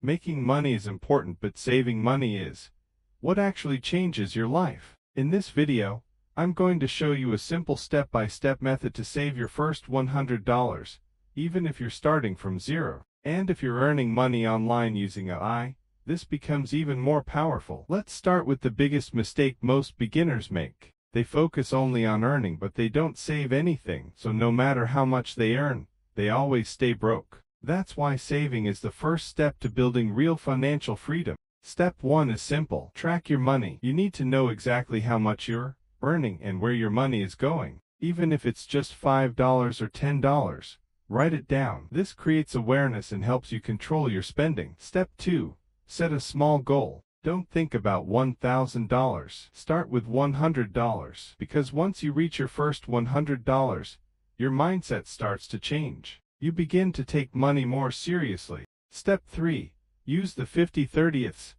Making money is important, but saving money is what actually changes your life. In this video, I'm going to show you a simple step-by-step method to save your first $100, even if you're starting from zero. And if you're earning money online using AI, this becomes even more powerful. Let's start with the biggest mistake most beginners make. They focus only on earning, but they don't save anything, so no matter how much they earn, they always stay broke. That's why saving is the first step to building real financial freedom. Step 1 is simple. Track your money. You need to know exactly how much you're earning and where your money is going. Even if it's just $5 or $10, write it down. This creates awareness and helps you control your spending. Step 2. Set a small goal. Don't think about $1,000. Start with $100, because once you reach your first $100, your mindset starts to change. You begin to take money more seriously. Step 3. Use the 50-30-20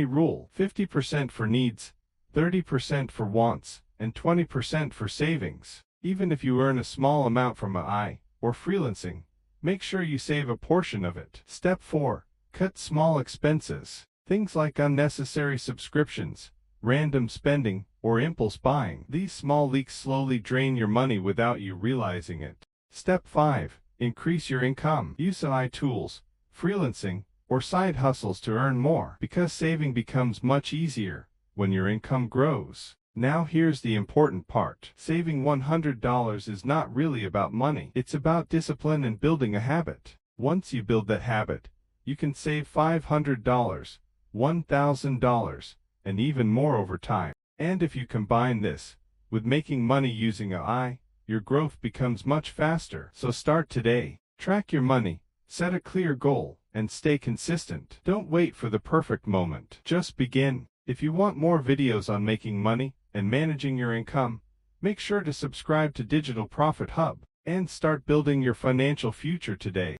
rule. 50% for needs, 30% for wants, and 20% for savings. Even if you earn a small amount from AI or freelancing, make sure you save a portion of it. Step 4. Cut small expenses. Things like unnecessary subscriptions, random spending, or impulse buying. These small leaks slowly drain your money without you realizing it. Step 5. Increase your income. Use AI tools, freelancing, or side hustles to earn more, because saving becomes much easier when your income grows. Now here's the important part. Saving $100 is not really about money. It's about discipline and building a habit. Once you build that habit, you can save $500, $1,000, and even more over time. And if you combine this with making money using AI, your growth becomes much faster. So start today. Track your money, set a clear goal, and stay consistent. Don't wait for the perfect moment. Just begin. If you want more videos on making money and managing your income, make sure to subscribe to Digital Profit Hub and start building your financial future today.